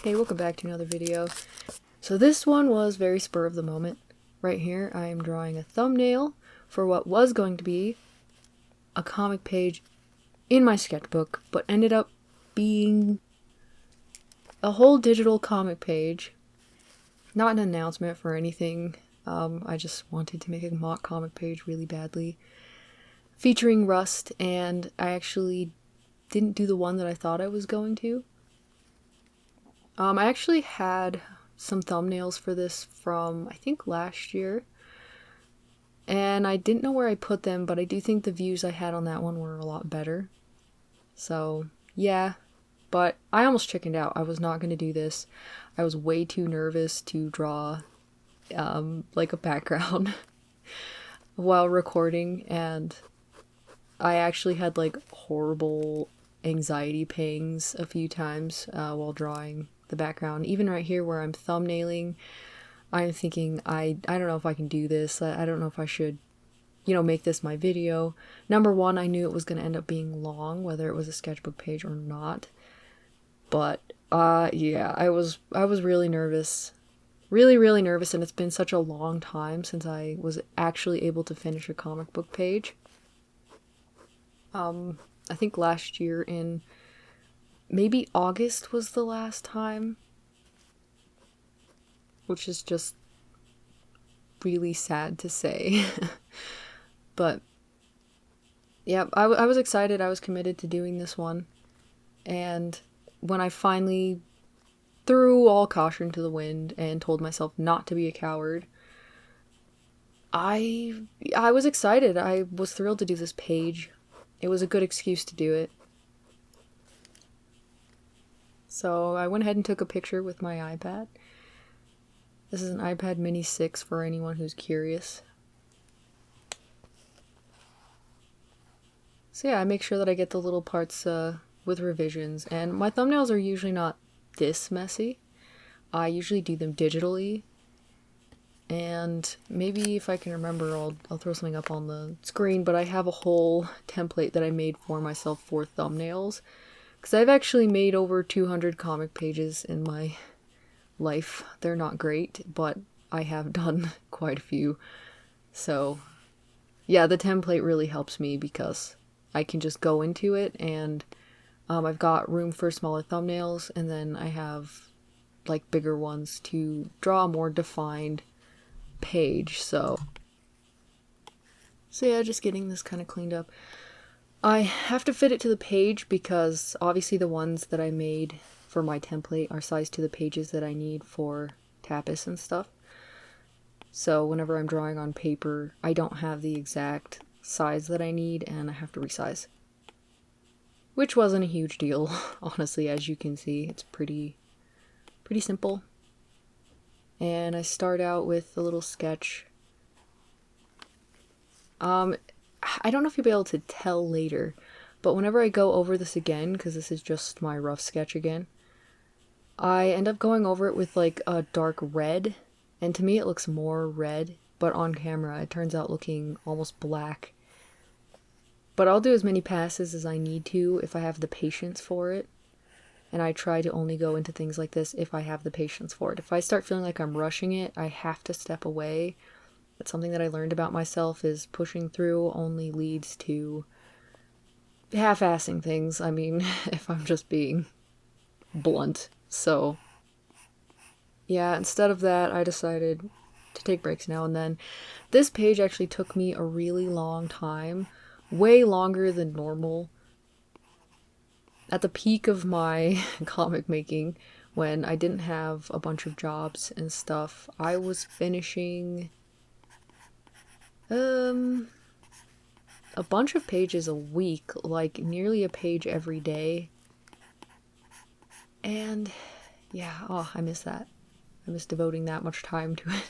Hey, welcome back to another video. So this one was very spur of the moment. Right here, I am drawing a thumbnail for what was going to be a comic page in my sketchbook, but ended up being a whole digital comic page. Not an announcement for anything. I just wanted to make a mock comic page really badly, featuring Rust, and I actually didn't do the one that I thought I was going to. I actually had some thumbnails for this from, I think, last year. And I didn't know where I put them, but I do think the views I had on that one were a lot better. So, yeah. But I almost chickened out. I was not going to do this. I was way too nervous to draw, like a background while recording. And I actually had, like, horrible anxiety pangs a few times while drawing the background. Even right here where I'm thumbnailing, I'm thinking, I don't know if I can do this. I don't know if I should, make this my video. Number one, I knew it was going to end up being long, whether it was a sketchbook page or not. But, yeah, I was really nervous. Really, really nervous, and it's been such a long time since I was actually able to finish a comic book page. I think last year in maybe August was the last time, which is just really sad to say. But yeah, I was excited. I was committed to doing this one, and when I finally threw all caution to the wind and told myself not to be a coward, I was excited. I was thrilled to do this page. It was a good excuse to do it. So I went ahead and took a picture with my iPad. This is an iPad mini 6 for anyone who's curious. So yeah, I make sure that I get the little parts with revisions, and my thumbnails are usually not this messy. I usually do them digitally, and maybe if I can remember, I'll throw something up on the screen, but I have a whole template that I made for myself for thumbnails. Because I've actually made over 200 comic pages in my life. They're not great, but I have done quite a few. So, yeah, the template really helps me because I can just go into it, and I've got room for smaller thumbnails, and then I have, like, bigger ones to draw a more defined page. So yeah, just getting this kind of cleaned up. I have to fit it to the page because obviously the ones that I made for my template are sized to the pages that I need for tapas and stuff. So whenever I'm drawing on paper, I don't have the exact size that I need, and I have to resize. Which wasn't a huge deal, honestly. As you can see, it's pretty simple. And I start out with a little sketch. I don't know if you'll be able to tell later, but whenever I go over this again, because this is just my rough sketch again, I end up going over it with like a dark red, and to me it looks more red, but on camera it turns out looking almost black. But I'll do as many passes as I need to if I have the patience for it, and I try to only go into things like this if I have the patience for it. If I start feeling like I'm rushing it, I have to step away. That's something that I learned about myself, is pushing through only leads to half-assing things. I mean, if I'm just being blunt. So, yeah, instead of that, I decided to take breaks now and then. This page actually took me a really long time, way longer than normal. At the peak of my comic making, when I didn't have a bunch of jobs and stuff, I was finishing a bunch of pages a week, like nearly a page every day. And yeah, I miss that. I miss devoting that much time to it.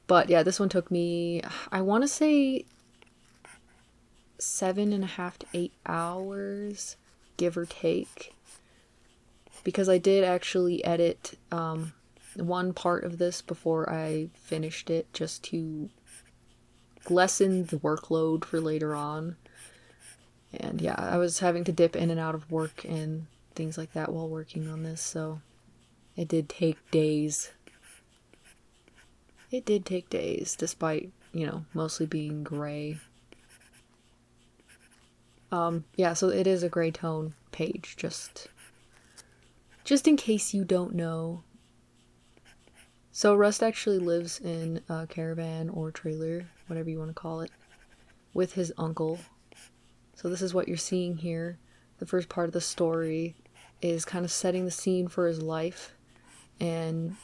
But yeah, this one took me, I want to say 7.5 to 8 hours, give or take. Because I did actually edit one part of this before I finished it, just to lessen the workload for later on. And yeah, I was having to dip in and out of work, and things like that while working on this, so it did take days. It did take days, despite, you know, mostly being gray. Yeah, so it is a gray tone page, just in case you don't know. So Rust actually lives in a caravan or trailer, whatever you want to call it, with his uncle. So this is what you're seeing here. The first part of the story is kind of setting the scene for his life. And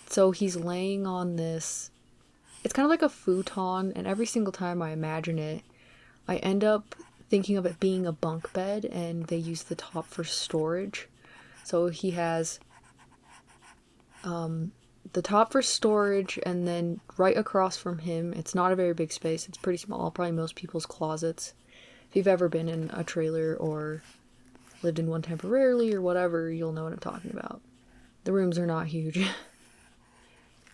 so he's laying on this, it's kind of like a futon, and every single time I imagine it, I end up thinking of it being a bunk bed, and they use the top for storage. So he has the top for storage, and then right across from him, it's not a very big space, it's pretty small, probably most people's closets. If you've ever been in a trailer or lived in one temporarily or whatever, you'll know what I'm talking about. The rooms are not huge.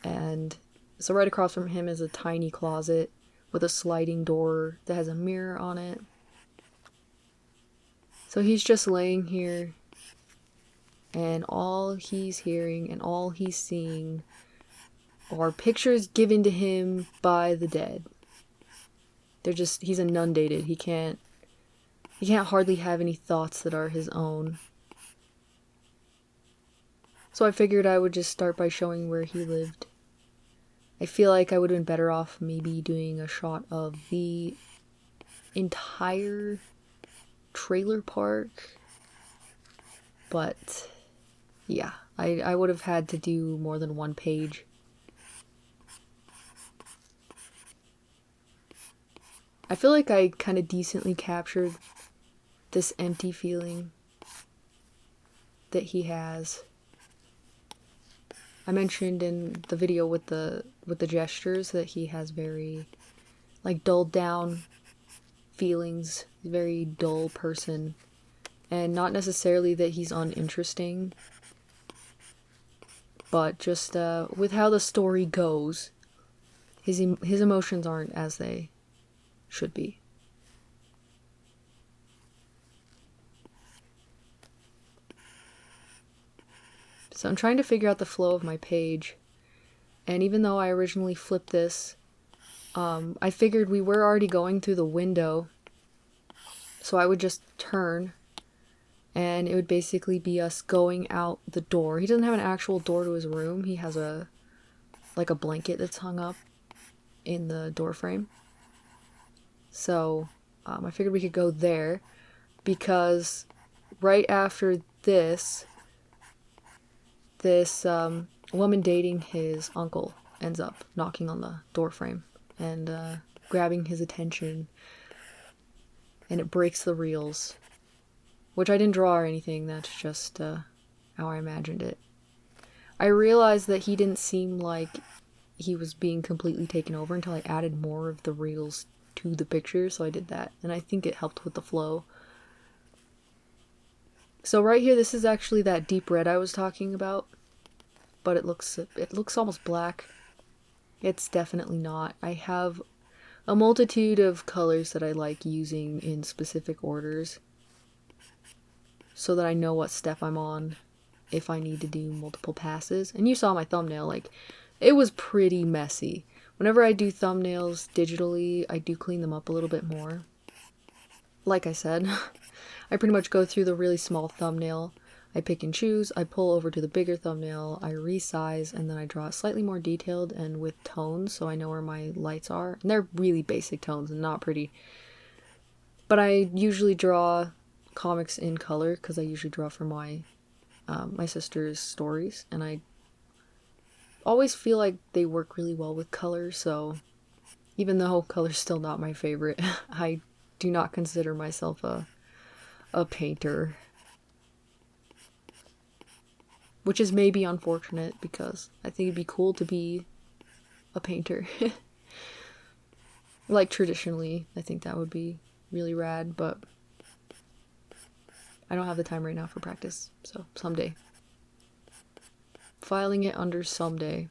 And so right across from him is a tiny closet with a sliding door that has a mirror on it. So he's just laying here, and all he's hearing and all he's seeing are pictures given to him by the dead. He's inundated. He can't hardly have any thoughts that are his own. So I figured I would just start by showing where he lived. I feel like I would have been better off maybe doing a shot of the entire trailer park. But yeah, I would have had to do more than one page. I feel like I kind of decently captured this empty feeling that he has. I mentioned in the video with the gestures that he has very, like, dulled down feelings, very dull person, and not necessarily that he's uninteresting, but just with how the story goes, his emotions aren't as they should be. So I'm trying to figure out the flow of my page, and even though I originally flipped this, I figured we were already going through the window, so I would just turn, and it would basically be us going out the door. He doesn't have an actual door to his room. He has a blanket that's hung up in the door frame. So I figured we could go there, because right after this woman dating his uncle ends up knocking on the door frame and grabbing his attention, and it breaks the reels, which I didn't draw or anything. That's just how I imagined it. I realized that he didn't seem like he was being completely taken over until I added more of the reels to the picture, so I did that, and I think it helped with the flow. So right here, this is actually that deep red I was talking about, but it looks almost black. It's definitely not. I have a multitude of colors that I like using in specific orders, so that I know what step I'm on if I need to do multiple passes. And you saw my thumbnail, like, it was pretty messy. Whenever I do thumbnails digitally, I do clean them up a little bit more. Like I said, I pretty much go through the really small thumbnail. I pick and choose, I pull over to the bigger thumbnail, I resize, and then I draw it slightly more detailed and with tones so I know where my lights are. And they're really basic tones and not pretty. But I usually draw comics in color because I usually draw for my sister's stories, and I always feel like they work really well with color, so even though color's still not my favorite, I do not consider myself a painter. Which is maybe unfortunate, because I think it'd be cool to be a painter. Like, traditionally, I think that would be really rad, but I don't have the time right now for practice, so someday. Filing it under someday.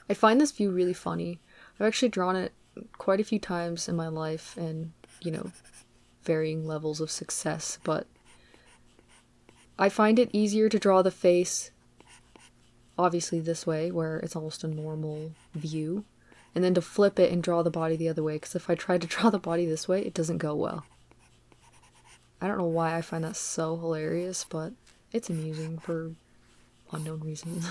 I find this view really funny. I've actually drawn it quite a few times in my life, and, you know, varying levels of success, but I find it easier to draw the face obviously this way, where it's almost a normal view, and then to flip it and draw the body the other way, because if I try to draw the body this way, it doesn't go well. I don't know why I find that so hilarious, but it's amusing for unknown reasons.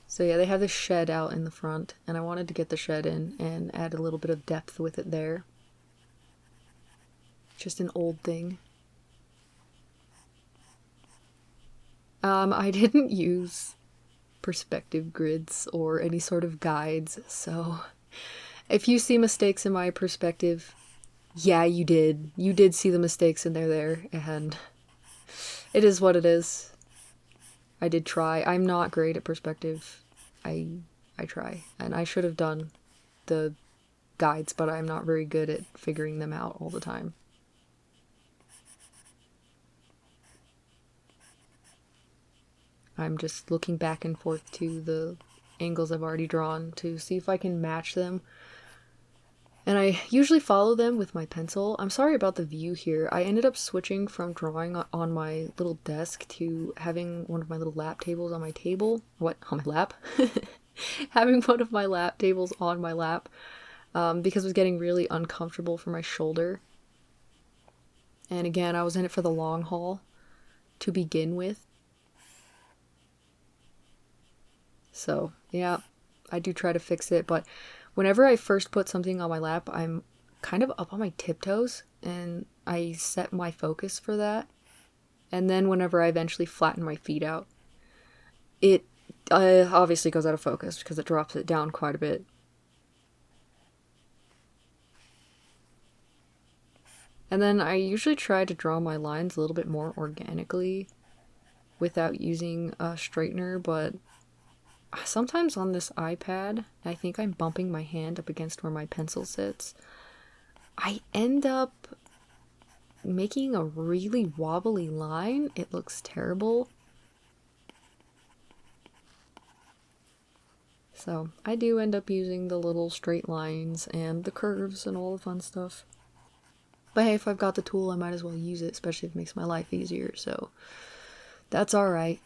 So yeah, they have this shed out in the front, and I wanted to get the shed in and add a little bit of depth with it there. Just an old thing. I didn't use perspective grids or any sort of guides, so if you see mistakes in my perspective, yeah, you did. You did see the mistakes and they're there, and it is what it is. I did try. I'm not great at perspective. I try, and I should have done the guides, but I'm not very good at figuring them out all the time. I'm just looking back and forth to the angles I've already drawn to see if I can match them. And I usually follow them with my pencil. I'm sorry about the view here. I ended up switching from drawing on my little desk to having one of my little lap tables on my table. What? On my lap? Having one of my lap tables on my lap because it was getting really uncomfortable for my shoulder. And again, I was in it for the long haul to begin with. So, yeah, I do try to fix it, but whenever I first put something on my lap, I'm kind of up on my tiptoes, and I set my focus for that. And then whenever I eventually flatten my feet out, it obviously goes out of focus because it drops it down quite a bit. And then I usually try to draw my lines a little bit more organically without using a straightener, but sometimes on this iPad, I think I'm bumping my hand up against where my pencil sits. I end up making a really wobbly line. It looks terrible. So I do end up using the little straight lines and the curves and all the fun stuff. But hey, if I've got the tool, I might as well use it, especially if it makes my life easier, so that's alright.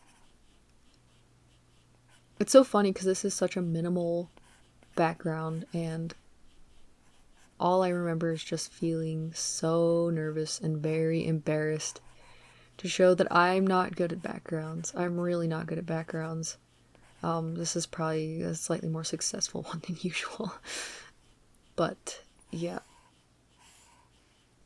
It's so funny because this is such a minimal background, and all I remember is just feeling so nervous and very embarrassed to show that I'm not good at backgrounds. I'm really not good at backgrounds. This is probably a slightly more successful one than usual. But, yeah.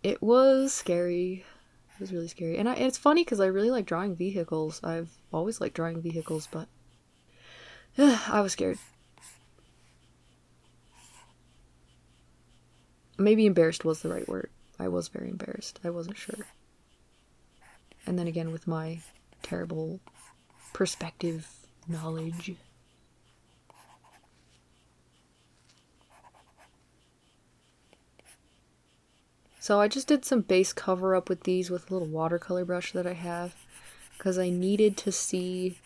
It was scary. It was really scary. And it's funny because I really like drawing vehicles. I've always liked drawing vehicles, but I was scared. Maybe embarrassed was the right word. I was very embarrassed. I wasn't sure. And then again, with my terrible perspective knowledge. So I just did some base cover up with these with a little watercolor brush that I have, because I needed to see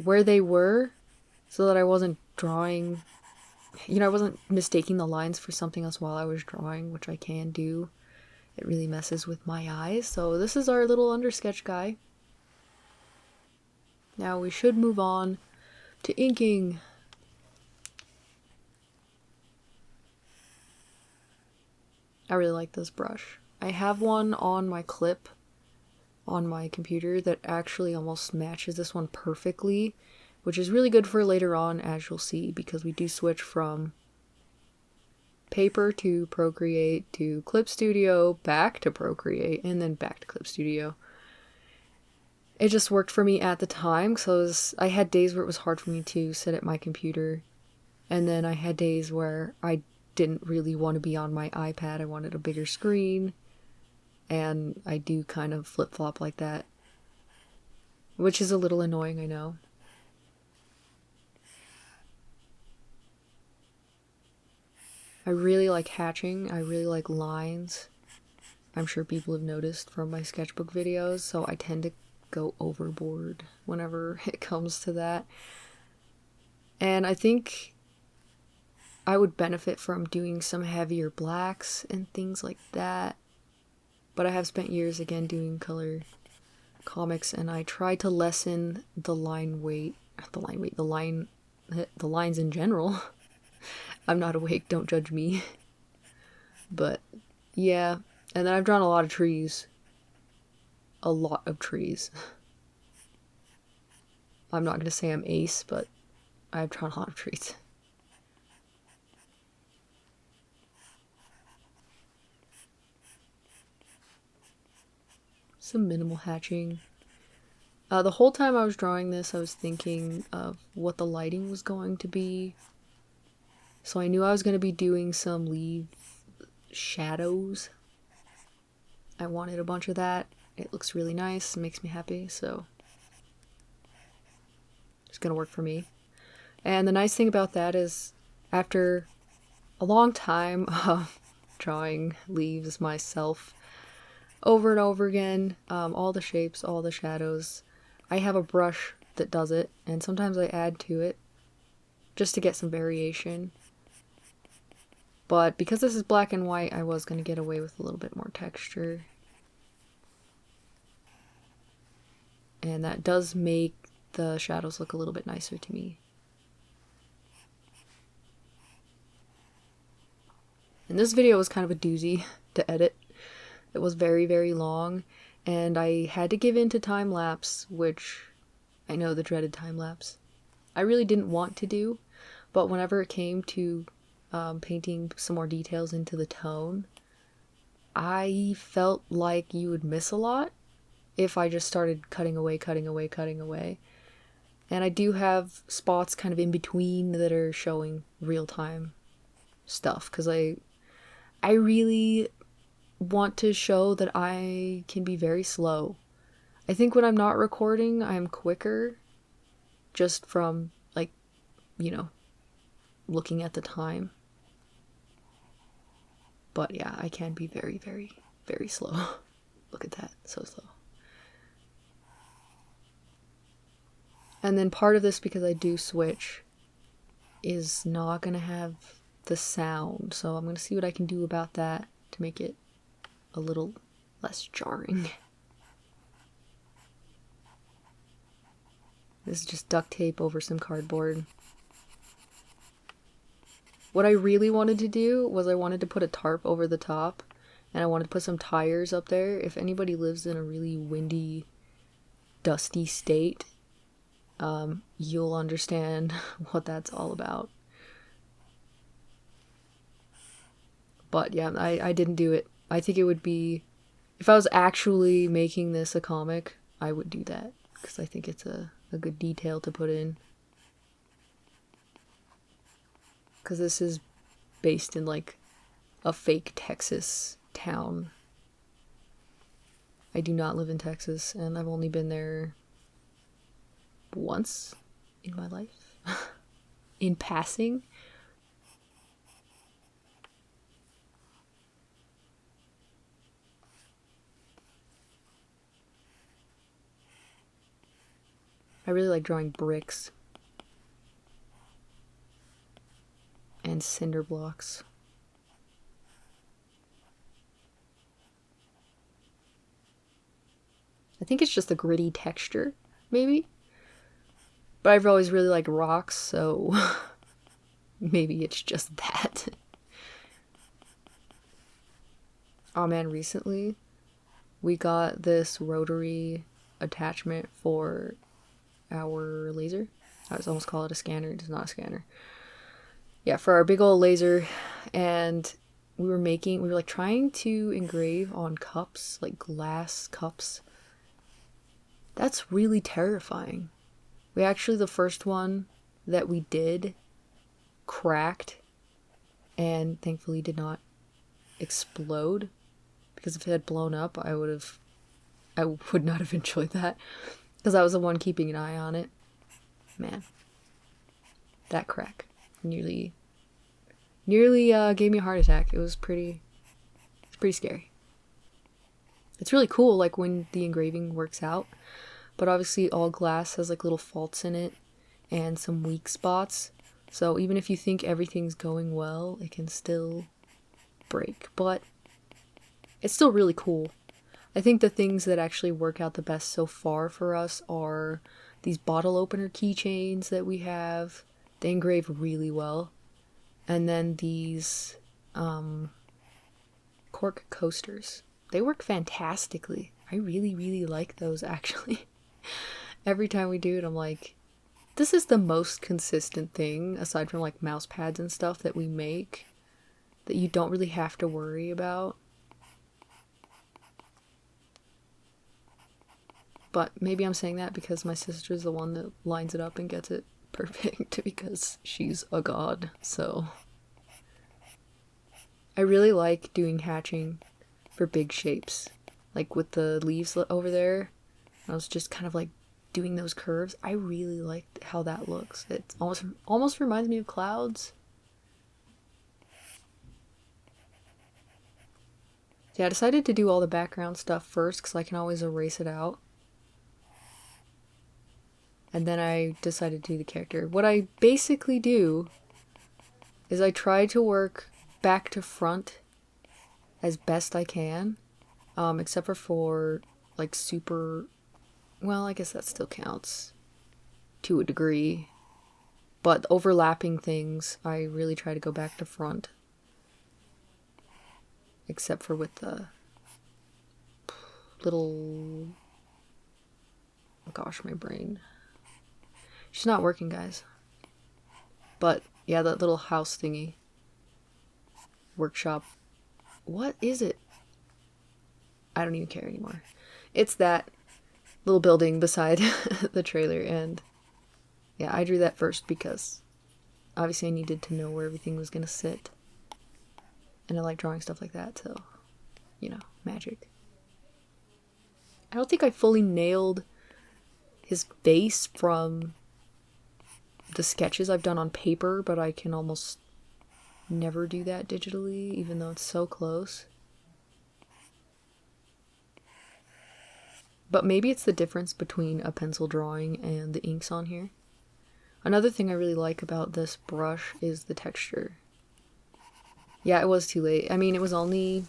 where they were so that I wasn't drawing, I wasn't mistaking the lines for something else while I was drawing, which I can do. It really messes with my eyes. So this is our little undersketch guy. Now we should move on to inking. I really like this brush. I have one on my clip on my computer that actually almost matches this one perfectly, which is really good for later on, as you'll see, because we do switch from paper to Procreate to Clip Studio, back to Procreate, and then back to Clip Studio. It just worked for me at the time, so I had days where it was hard for me to sit at my computer, and then I had days where I didn't really want to be on my iPad. I wanted a bigger screen, and I do kind of flip-flop like that, which is a little annoying, I know. I really like hatching. I really like lines. I'm sure people have noticed from my sketchbook videos, so I tend to go overboard whenever it comes to that. And I think I would benefit from doing some heavier blacks and things like that. But I have spent years again doing color comics, and I try to lessen the the lines in general. I'm not awake, don't judge me. But yeah, and then I've drawn a lot of trees. A lot of trees. I'm not gonna say I'm ace, but I've drawn a lot of trees. Some minimal hatching. The whole time I was drawing this, I was thinking of what the lighting was going to be. So I knew I was going to be doing some leaf shadows. I wanted a bunch of that. It looks really nice, makes me happy, so it's going to work for me. And the nice thing about that is, after a long time of drawing leaves myself over and over again, all the shapes, all the shadows, I have a brush that does it, and sometimes I add to it just to get some variation. But because this is black and white, I was going to get away with a little bit more texture. And that does make the shadows look a little bit nicer to me. And this video was kind of a doozy to edit. It was very, very long, and I had to give in to time-lapse, which I know, the dreaded time-lapse. I really didn't want to do, but whenever it came to painting some more details into the tone, I felt like you would miss a lot if I just started cutting away. And I do have spots kind of in between that are showing real-time stuff, because I really want to show that I can be very slow. I think when I'm not recording, I'm quicker, just from, like, you know, looking at the time. But yeah, I can be very, very, very slow. Look at that, so slow. And then part of this, because I do switch, is not gonna have the sound, so I'm gonna see what I can do about that to make it a little less jarring. This is just duct tape over some cardboard. What I really wanted to do was I wanted to put a tarp over the top, and I wanted to put some tires up there. If anybody lives in a really windy, dusty state, you'll understand what that's all about. But yeah, I didn't do it. I think it would be, if I was actually making this a comic, I would do that, because I think it's a good detail to put in. Because this is based in, like, a fake Texas town. I do not live in Texas, and I've only been there once in my life. In passing. I really like drawing bricks and cinder blocks. I think it's just the gritty texture, maybe. But I've always really liked rocks, so maybe it's just that. Oh man, recently we got this rotary attachment for our laser. I was almost call it a scanner. It's not a scanner. Yeah, for our big old laser. And we were like trying to engrave on cups, like glass cups. That's really terrifying. We actually, the first one that we did cracked and thankfully did not explode, because if it had blown up, I would not have enjoyed that, because I was the one keeping an eye on it. Man, that crack nearly gave me a heart attack. It's pretty scary. It's really cool, like, when the engraving works out, but obviously all glass has, like, little faults in it and some weak spots. So even if you think everything's going well, it can still break. But it's still really cool. I think the things that actually work out the best so far for us are these bottle opener keychains that we have. They engrave really well. And then these cork coasters. They work fantastically. I really, really like those, actually. Every time we do it, I'm like, this is the most consistent thing, aside from like mouse pads and stuff that we make, that you don't really have to worry about. But maybe I'm saying that because my sister's the one that lines it up and gets it perfect because she's a god, so. I really like doing hatching for big shapes. Like with the leaves over there, I was just kind of like doing those curves. I really like how that looks. It almost reminds me of clouds. Yeah, I decided to do all the background stuff first because I can always erase it out. And then I decided to do the character. What I basically do is I try to work back to front as best I can, except for like super, well, I guess that still counts to a degree, but overlapping things I really try to go back to front, except for with the little, oh gosh, my brain, she's not working, guys. But yeah, that little house thingy, workshop, what is it? I don't even care anymore. It's that little building beside the trailer, and yeah, I drew that first because obviously I needed to know where everything was gonna sit. And I like drawing stuff like that, so, you know, magic. I don't think I fully nailed his face from the sketches I've done on paper, but I can almost never do that digitally, even though it's so close. But maybe it's the difference between a pencil drawing and the inks on here. Another thing I really like about this brush is the texture. Yeah, it was too late. I mean, it was only,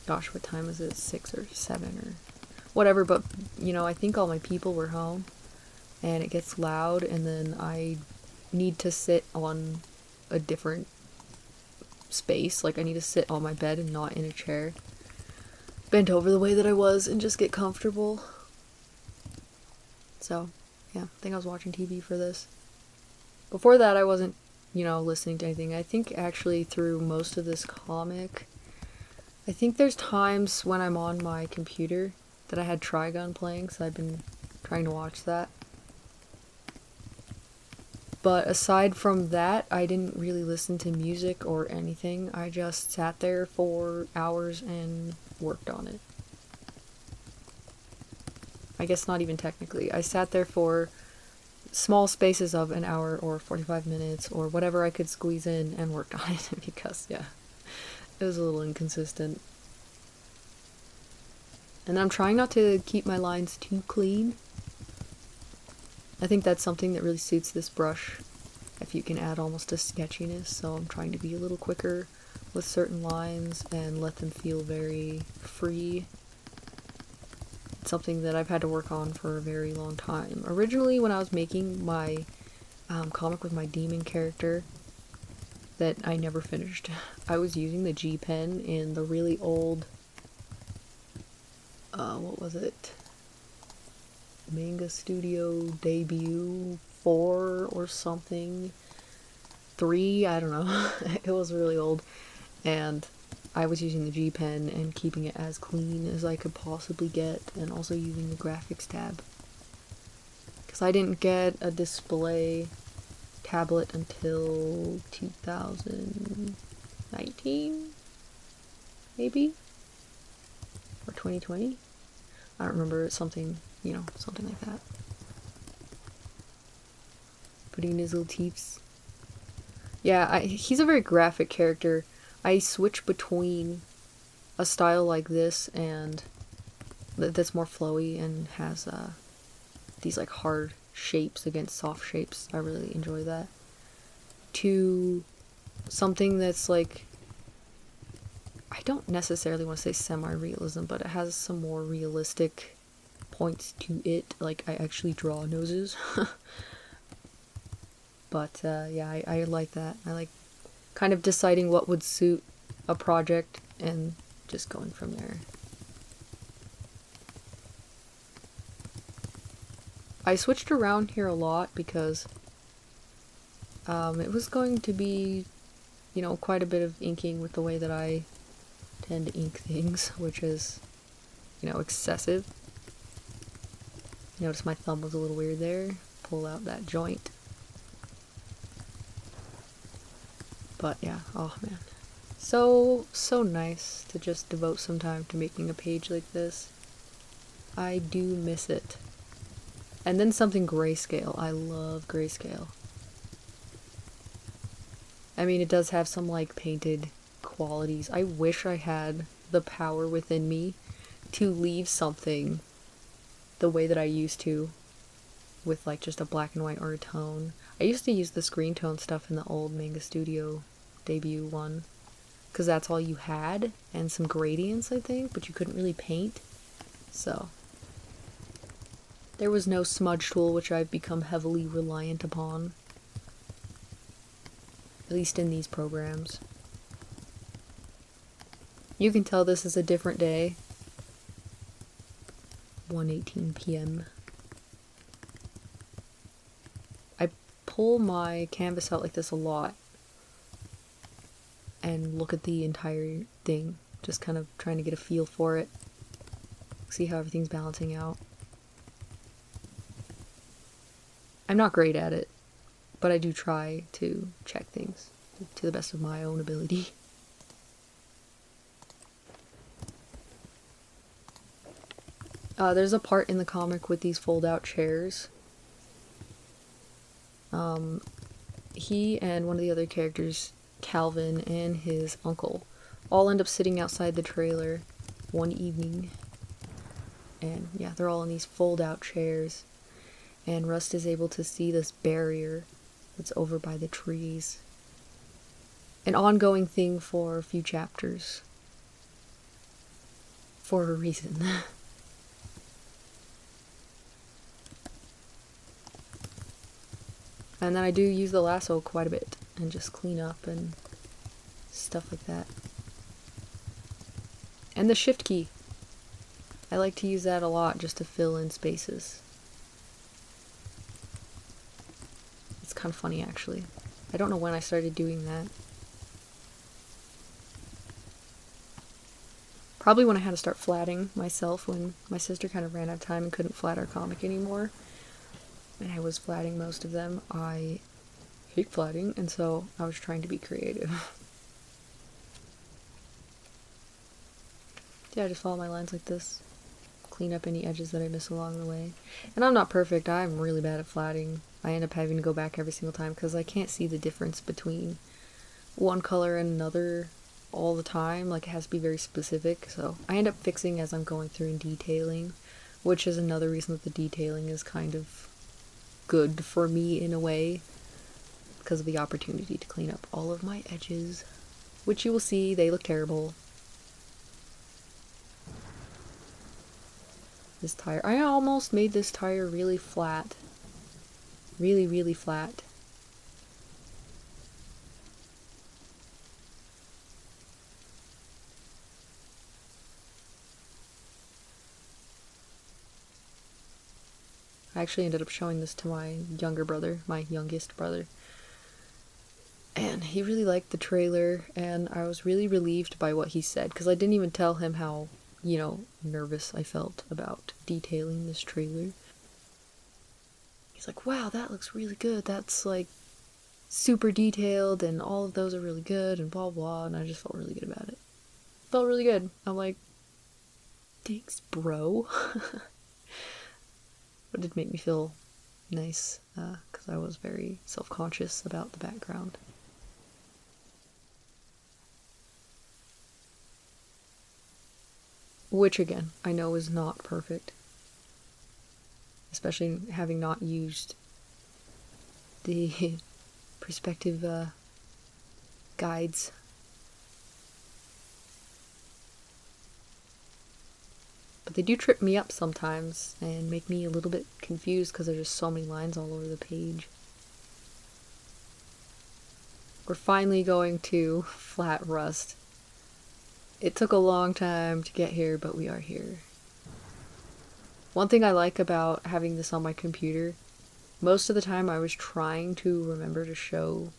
gosh, what time is it? 6 or 7 or whatever, but, you know, I think all my people were home, and it gets loud, and then I need to sit on a different space. Like, I need to sit on my bed and not in a chair, bent over the way that I was, and just get comfortable. So, yeah, I think I was watching TV for this. Before that, I wasn't, you know, listening to anything. I think actually through most of this comic, I think there's times when I'm on my computer that I had Trigun playing, so I've been trying to watch that. But aside from that, I didn't really listen to music or anything. I just sat there for hours and worked on it. I guess not even technically. I sat there for small spaces of an hour or 45 minutes or whatever I could squeeze in and worked on it because, yeah, it was a little inconsistent. And I'm trying not to keep my lines too clean. I think that's something that really suits this brush, if you can add almost a sketchiness, so I'm trying to be a little quicker with certain lines and let them feel very free. It's something that I've had to work on for a very long time. Originally, when I was making my comic with my demon character that I never finished, I was using the G pen in the really old, what was it? Manga Studio Debut 4 or something. 3, I don't know. It was really old. And I was using the G pen and keeping it as clean as I could possibly get, and also using the graphics tab. Because I didn't get a display tablet until 2019? Maybe? Or 2020? I don't remember, something, you know, something like that. Putting in his little teeths. Yeah, he's a very graphic character. I switch between a style like this and that's more flowy and has these like hard shapes against soft shapes. I really enjoy that. to something that's like, I don't necessarily want to say semi-realism, but it has some more realistic points to it. Like, I actually draw noses. But yeah, I like that. I like kind of deciding what would suit a project and just going from there. I switched around here a lot because it was going to be, you know, quite a bit of inking with the way that I tend to ink things, which is, you know, excessive. Notice my thumb was a little weird there. Pull out that joint. But yeah, oh man. So nice to just devote some time to making a page like this. I do miss it. And then something grayscale. I love grayscale. I mean, it does have some like painted qualities. I wish I had the power within me to leave something the way that I used to, with like just a black and white or a tone. I used to use the screen tone stuff in the old Manga Studio debut one, because that's all you had, and some gradients, I think, but you couldn't really paint. So there was no smudge tool, which I've become heavily reliant upon, at least in these programs. You can tell this is a different day. 1:18 p.m. I pull my canvas out like this a lot and look at the entire thing, just kind of trying to get a feel for it, see how everything's balancing out. I'm not great at it, but I do try to check things to the best of my own ability. There's a part in the comic with these fold-out chairs. He and one of the other characters, Calvin, and his uncle, all end up sitting outside the trailer one evening. And yeah, they're all in these fold-out chairs. And Rust is able to see this barrier that's over by the trees. An ongoing thing for a few chapters. For a reason. And then I do use the lasso quite a bit and just clean up and stuff like that. And the shift key. I like to use that a lot just to fill in spaces. It's kind of funny actually. I don't know when I started doing that. Probably when I had to start flatting myself, when my sister kind of ran out of time and couldn't flat our comic anymore. And I was flatting most of them. I hate flatting, and so I was trying to be creative. Yeah, I just follow my lines like this. Clean up any edges that I miss along the way. And I'm not perfect. I'm really bad at flatting. I end up having to go back every single time because I can't see the difference between one color and another all the time. Like, it has to be very specific. So I end up fixing as I'm going through and detailing, which is another reason that the detailing is kind of good for me in a way, because of the opportunity to clean up all of my edges, which you will see, they look terrible. This tire, I almost made this tire really flat. Really, really flat. I actually ended up showing this to my younger brother, my youngest brother. And he really liked the trailer, and I was really relieved by what he said, because I didn't even tell him how, you know, nervous I felt about detailing this trailer. He's like, wow, that looks really good. That's like super detailed, and all of those are really good, and blah blah, and I just felt really good about it. Felt really good. I'm like, thanks, bro. But it did make me feel nice, because I was very self-conscious about the background. Which, again, I know is not perfect. Especially having not used the perspective guides. But they do trip me up sometimes and make me a little bit confused because there's just so many lines all over the page. We're finally going to flat rust. It took a long time to get here, but we are here. One thing I like about having this on my computer, most of the time I was trying to remember to show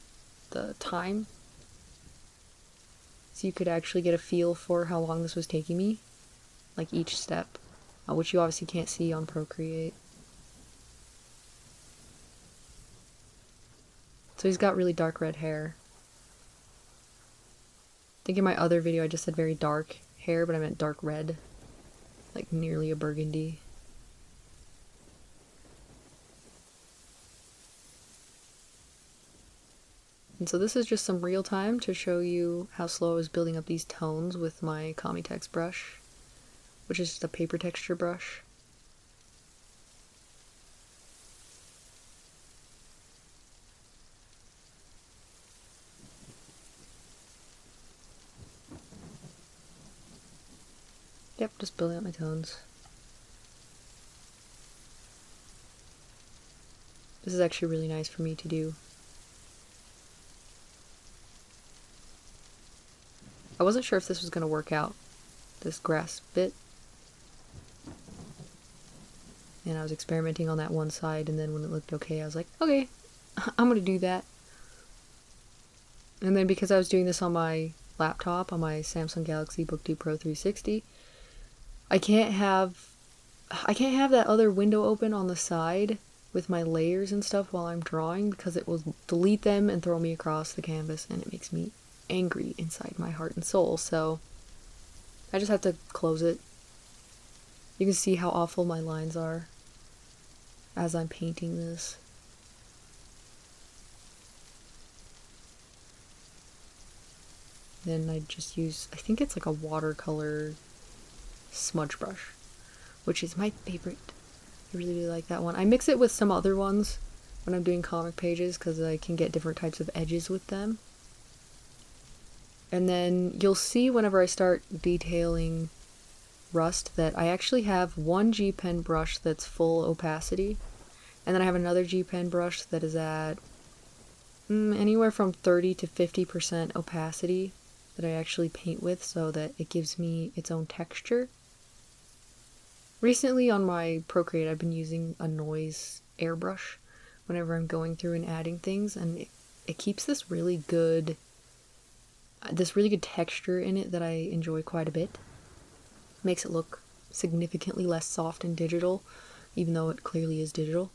the time, so you could actually get a feel for how long this was taking me, like each step, which you obviously can't see on Procreate. So he's got really dark red hair. I think in my other video I just said very dark hair, but I meant dark red, like nearly a burgundy. And so this is just some real time to show you how slow I was building up these tones with my Comitex brush, which is just a paper texture brush. Yep, just building up my tones. This is actually really nice for me to do. I wasn't sure if this was going to work out, this grass bit. And I was experimenting on that one side, and then when it looked okay, I was like, okay, I'm going to do that. And then because I was doing this on my laptop, on my Samsung Galaxy Book 2 Pro 360, I can't have that other window open on the side with my layers and stuff while I'm drawing, because it will delete them and throw me across the canvas, and it makes me angry inside my heart and soul. So I just have to close it. You can see how awful my lines are as I'm painting this. Then I just use, I think it's like a watercolor smudge brush, which is my favorite. I really, really like that one. I mix it with some other ones when I'm doing comic pages because I can get different types of edges with them. And then you'll see whenever I start detailing rust that I actually have one G pen brush that's full opacity, and then I have another G pen brush that is at anywhere from 30 to 50% opacity that I actually paint with, so that it gives me its own texture. Recently on my Procreate I've been using a noise airbrush whenever I'm going through and adding things, and it keeps this really good texture in it that I enjoy quite a bit. Makes it look significantly less soft and digital, even though it clearly is digital.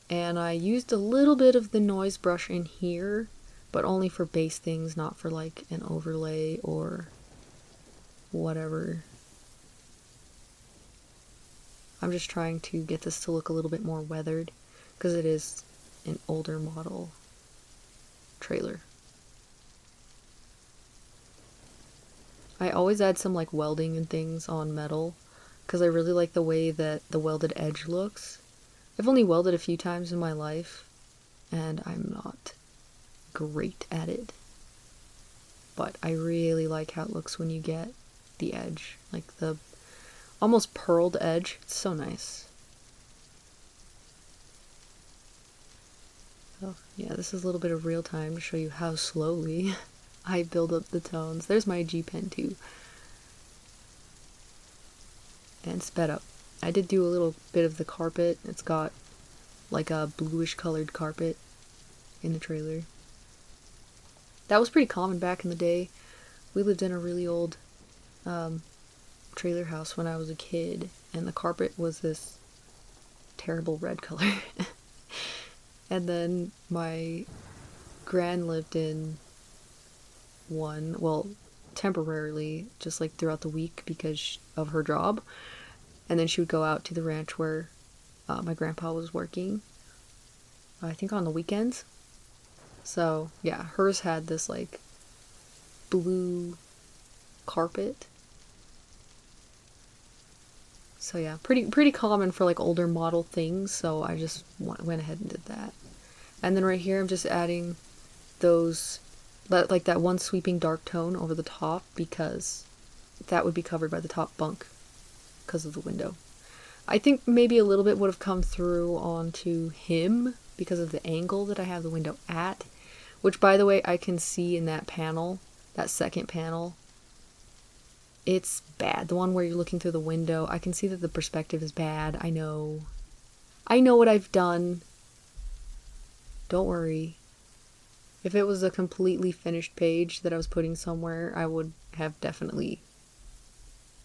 And I used a little bit of the noise brush in here, but only for base things, not for like an overlay or whatever. I'm just trying to get this to look a little bit more weathered, because it is an older model trailer. I always add some like welding and things on metal because I really like the way that the welded edge looks. I've only welded a few times in my life and I'm not great at it, but I really like how it looks when you get the edge, like the almost pearled edge. It's so nice. So yeah, this is a little bit of real time to show you how slowly I build up the tones. There's my G pen too. And sped up. I did do a little bit of the carpet. It's got like a bluish colored carpet in the trailer. That was pretty common back in the day. We lived in a really old trailer house when I was a kid, and the carpet was this terrible red color. And then my gran lived in one, well, temporarily, just like throughout the week because of her job, and then she would go out to the ranch where my grandpa was working, I think on the weekends. So yeah, hers had this like blue carpet. So yeah, pretty common for like older model things, so I just went ahead and did that. And then right here I'm just adding those, like that one sweeping dark tone over the top, because that would be covered by the top bunk because of the window. I think maybe a little bit would have come through onto him because of the angle that I have the window at, which, by the way, I can see in that panel, that second panel. It's bad. The one where you're looking through the window, I can see that the perspective is bad. I know what I've done. Don't worry. If it was a completely finished page that I was putting somewhere, I would have definitely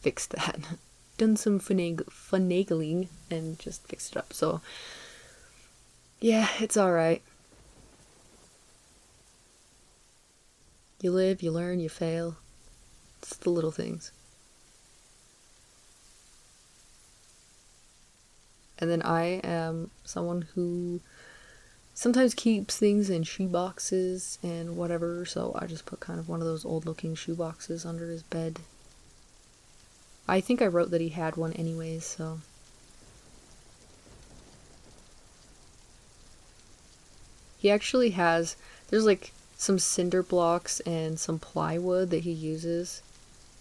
fixed that. Done some finagling and just fixed it up. So, yeah, it's alright. You live, you learn, you fail. It's the little things. And then I am someone who sometimes keeps things in shoe boxes and whatever, so I just put kind of one of those old looking shoe boxes under his bed. I think I wrote that he had one anyways, so. He actually has, there's like some cinder blocks and some plywood that he uses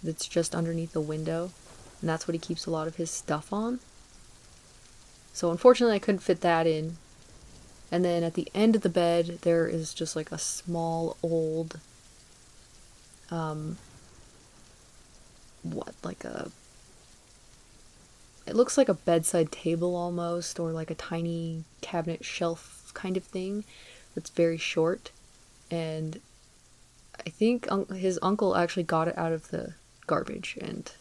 that's just underneath the window, and that's what he keeps a lot of his stuff on. So unfortunately I couldn't fit that in. And then at the end of the bed there is just like a small old it looks like a bedside table almost, or like a tiny cabinet shelf kind of thing that's very short, and I think his uncle actually got it out of the garbage and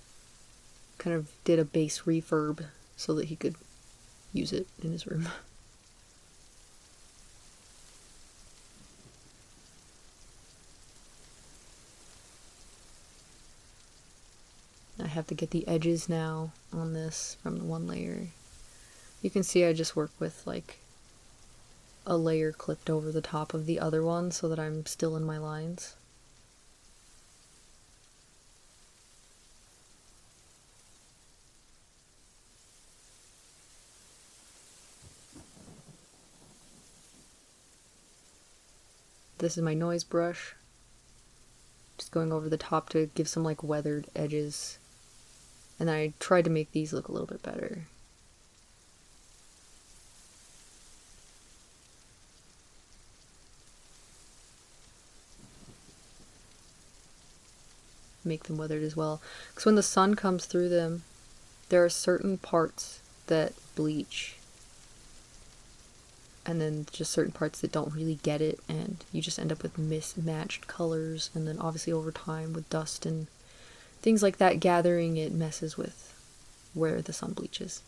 kind of did a base refurb so that he could use it in his room. I have to get the edges now on this from the one layer. You can see I just work with like a layer clipped over the top of the other one so that I'm still in my lines. This is my noise brush. Just going over the top to give some like weathered edges. And I tried to make these look a little bit better. Make them weathered as well. Because when the sun comes through them, there are certain parts that bleach. And then just certain parts that don't really get it, and you just end up with mismatched colors. And then obviously over time with dust and things like that gathering, it messes with where the sun bleaches.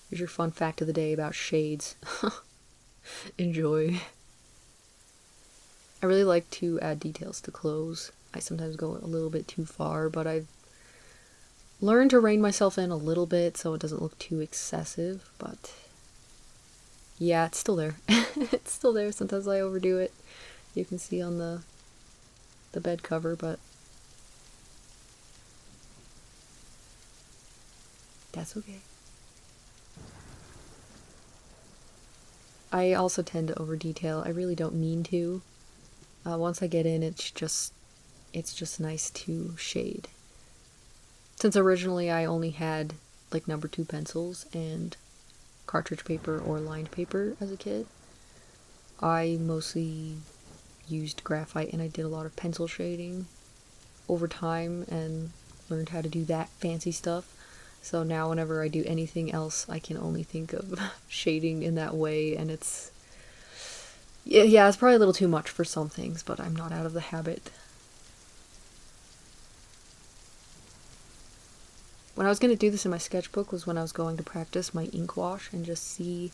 Here's your fun fact of the day about shades. Enjoy. I really like to add details to clothes. I sometimes go a little bit too far, but I've learned to rein myself in a little bit so it doesn't look too excessive, but yeah, it's still there. It's still there. Sometimes I overdo it. You can see on the bed cover, but that's okay. I also tend to over detail. I really don't mean to. Once I get in, it's just nice to shade. Since originally I only had like number 2 pencils and cartridge paper or lined paper as a kid, I mostly used graphite, and I did a lot of pencil shading over time and learned how to do that fancy stuff. So now whenever I do anything else, I can only think of shading in that way, and it's probably a little too much for some things, but I'm not out of the habit. When I was going to do this in my sketchbook was when I was going to practice my ink wash and just see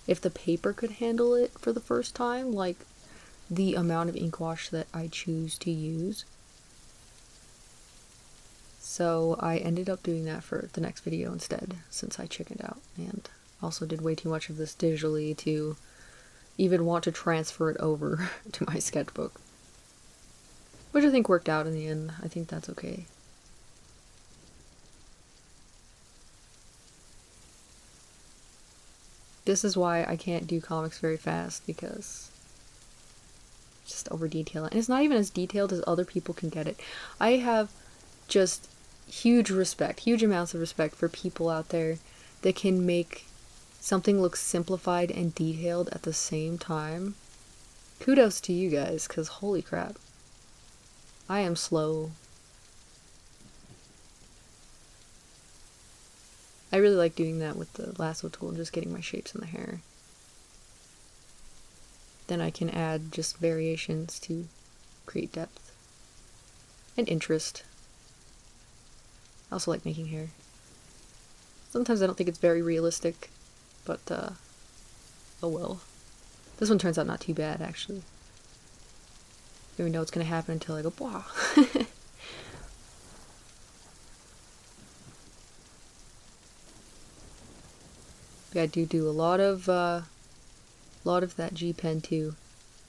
if the paper could handle it for the first time, like the amount of ink wash that I choose to use. So I ended up doing that for the next video instead, since I chickened out, and also did way too much of this digitally to even want to transfer it over to my sketchbook. Which I think worked out in the end. I think that's okay. This is why I can't do comics very fast, because just over detail it. And it's not even as detailed as other people can get it. I have just huge amounts of respect for people out there that can make something look simplified and detailed at the same time. Kudos to you guys, because holy crap. I am slow. I really like doing that with the lasso tool, just getting my shapes in the hair. Then I can add just variations to create depth and interest. I also like making hair. Sometimes I don't think it's very realistic, but oh well. This one turns out not too bad, actually. I don't even know what's gonna happen until I go, wow. Yeah, I do a lot of that G pen too.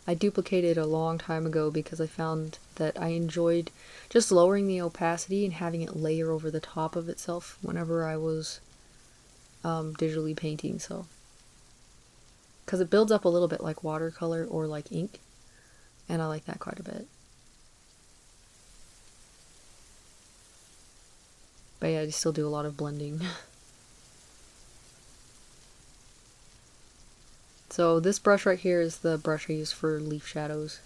I duplicated a long time ago because I found that I enjoyed just lowering the opacity and having it layer over the top of itself whenever I was digitally painting, so. Because it builds up a little bit like watercolor or like ink, and I like that quite a bit. But yeah, I still do a lot of blending. So this brush right here is the brush I use for leaf shadows.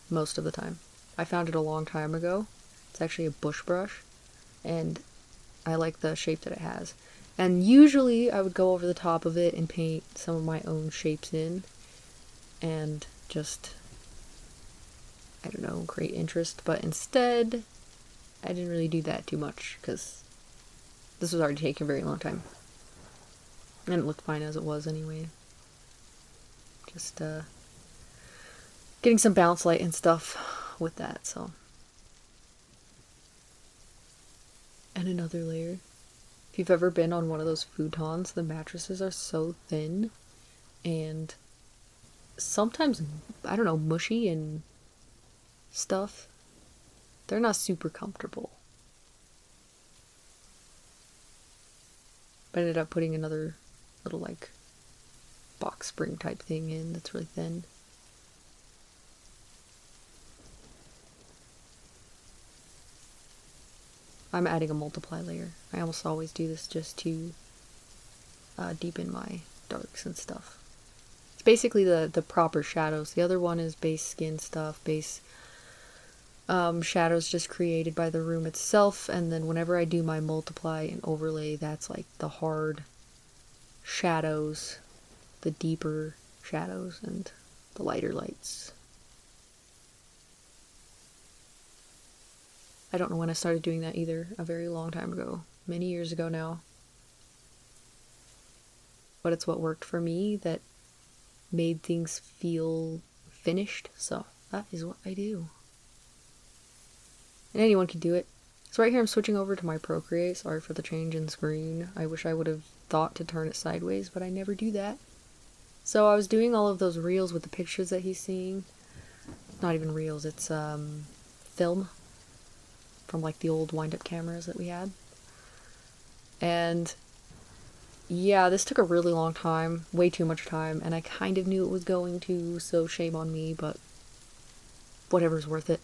Most of the time. I found it a long time ago. It's actually a bush brush, and I like the shape that it has. And usually I would go over the top of it and paint some of my own shapes in, and just, I don't know, create interest. But instead, I didn't really do that too much, because this was already taking a very long time. And it looked fine as it was anyway. Just getting some bounce light and stuff with that, so. And another layer. If you've ever been on one of those futons, the mattresses are so thin and sometimes, I don't know, mushy and stuff. They're not super comfortable. But I ended up putting another little like box spring type thing in that's really thin. I'm adding a multiply layer. I almost always do this just to deepen my darks and stuff. It's basically the proper shadows. The other one is base skin stuff, base shadows just created by the room itself, and then whenever I do my multiply and overlay, that's like the hard shadows, the deeper shadows, and the lighter lights. I don't know when I started doing that either, a very long time ago, many years ago now. But it's what worked for me that made things feel finished, so that is what I do. And anyone can do it. So right here I'm switching over to my Procreate. Sorry for the change in screen. I wish I would have thought to turn it sideways, but I never do that. So I was doing all of those reels with the pictures that he's seeing. Not even reels, it's film from like the old wind-up cameras that we had. And yeah, this took a really long time, way too much time, and I kind of knew it was going to, so shame on me, but whatever's worth it.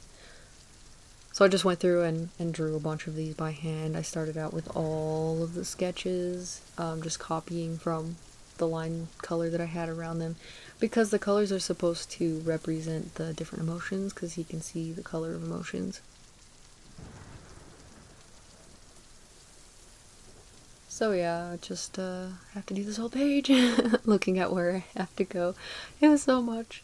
So I just went through and drew a bunch of these by hand. I started out with all of the sketches, just copying from the line color that I had around them, because the colors are supposed to represent the different emotions, because he can see the color of emotions. So yeah, I just have to do this whole page, looking at where I have to go. It was so much.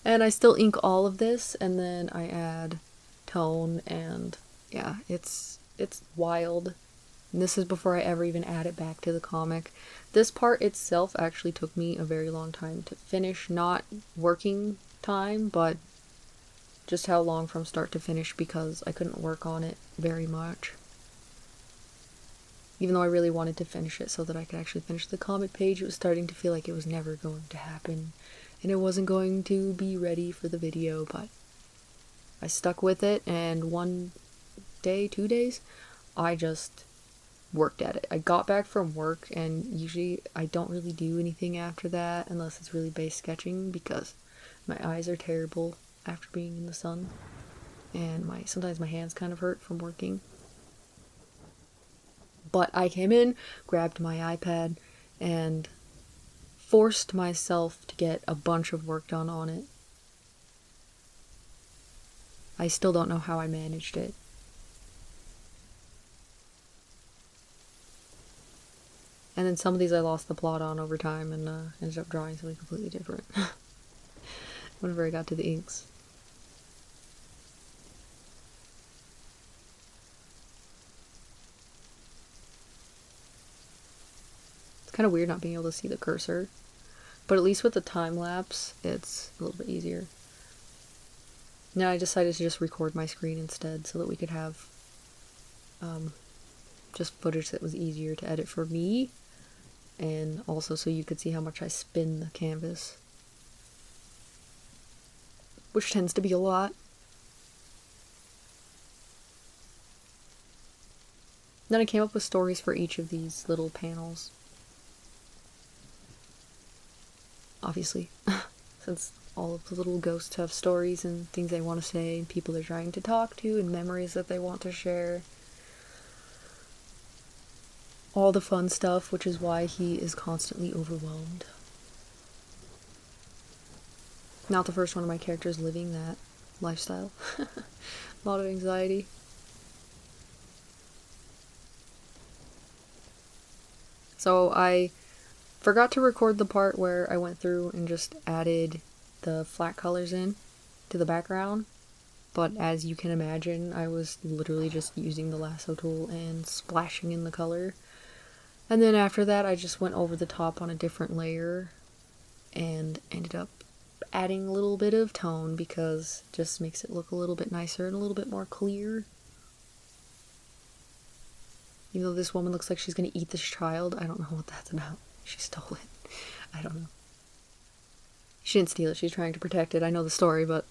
And I still ink all of this, and then I add tone, and yeah, it's wild. And this is before I ever even add it back to the comic. This part itself actually took me a very long time to finish, not working time, but just how long from start to finish, because I couldn't work on it very much. Even though I really wanted to finish it so that I could actually finish the comic page, it was starting to feel like it was never going to happen, and it wasn't going to be ready for the video, but I stuck with it, and one day, 2 days, I just worked at it. I got back from work, and usually I don't really do anything after that unless it's really base sketching, because my eyes are terrible after being in the sun, and sometimes my hands kind of hurt from working. But I came in, grabbed my iPad, and forced myself to get a bunch of work done on it. I still don't know how I managed it. And then some of these I lost the plot on over time, and ended up drawing something completely different whenever I got to the inks. It's kind of weird not being able to see the cursor, but at least with the time lapse, it's a little bit easier. Now I decided to just record my screen instead so that we could have just footage that was easier to edit for me, and also so you could see how much I spin the canvas, which tends to be a lot. Then I came up with stories for each of these little panels. Obviously, since all of the little ghosts have stories and things they want to say, and people they're trying to talk to, and memories that they want to share. All the fun stuff, which is why he is constantly overwhelmed. Not the first one of my characters living that lifestyle. A lot of anxiety. So I forgot to record the part where I went through and just added the flat colors in to the background, but as you can imagine, I was literally just using the lasso tool and splashing in the color. And then after that, I just went over the top on a different layer and ended up adding a little bit of tone, because it just makes it look a little bit nicer and a little bit more clear. Even though this woman looks like she's gonna eat this child, I don't know what that's about. She stole it. I don't know. She didn't steal it, she's trying to protect it. I know the story, but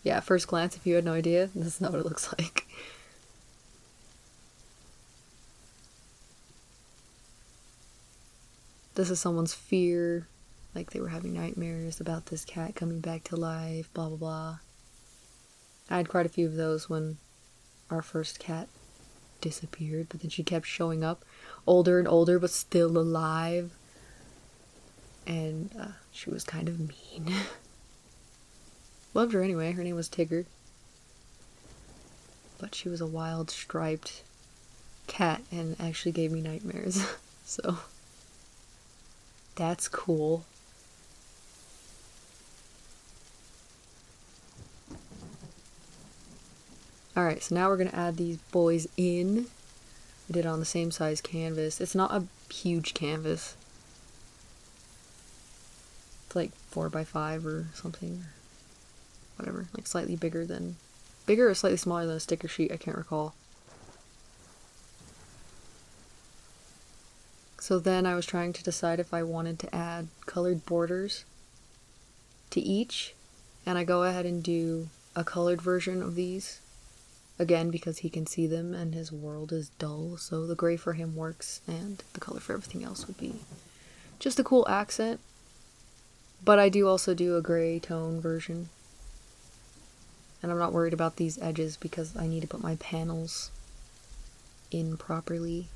yeah, at first glance, if you had no idea, this is not what it looks like. This is someone's fear, like they were having nightmares about this cat coming back to life, blah blah blah. I had quite a few of those when our first cat disappeared, but then she kept showing up, older and older, but still alive. And she was kind of mean. Loved her anyway, her name was Tigger. But she was a wild, striped cat and actually gave me nightmares. So that's cool. Alright, so now we're going to add these boys in. I did it on the same size canvas. It's not a huge canvas. It's like 4x5 or something. Whatever, like slightly bigger or slightly smaller than a sticker sheet, I can't recall. So then I was trying to decide if I wanted to add colored borders to each, and I go ahead and do a colored version of these. Again, because he can see them and his world is dull, so the gray for him works, and the color for everything else would be just a cool accent. But I do also do a gray tone version. And I'm not worried about these edges because I need to put my panels in properly,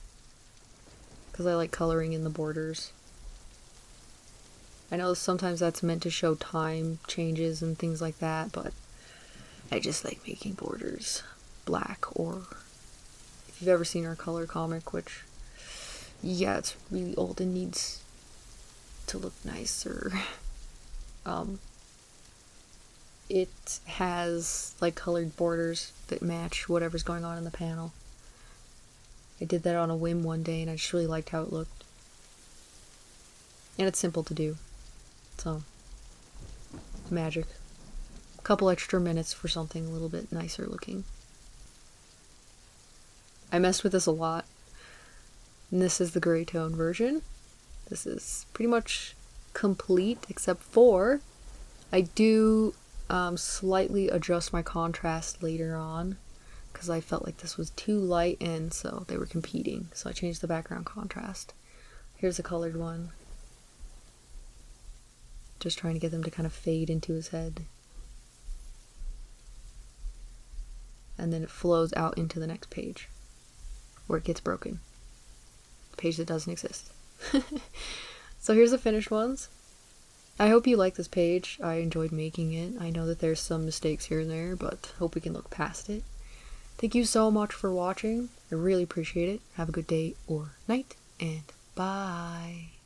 because I like coloring in the borders. I know sometimes that's meant to show time changes and things like that, but I just like making borders black. Or if you've ever seen our color comic, which, yeah, it's really old and needs to look nicer. It has like colored borders that match whatever's going on in the panel. I did that on a whim one day and I just really liked how it looked. And it's simple to do. So, magic. A couple extra minutes for something a little bit nicer looking. I messed with this a lot. And this is the gray tone version. This is pretty much complete, except for I do slightly adjust my contrast later on. because I felt like this was too light and so they were competing. So I changed the background contrast. Here's a colored one. Just trying to get them to kind of fade into his head. And then it flows out into the next page where it gets broken. The page that doesn't exist. So here's the finished ones. I hope you like this page. I enjoyed making it. I know that there's some mistakes here and there, but hope we can look past it. Thank you so much for watching. I really appreciate it. Have a good day or night, and bye.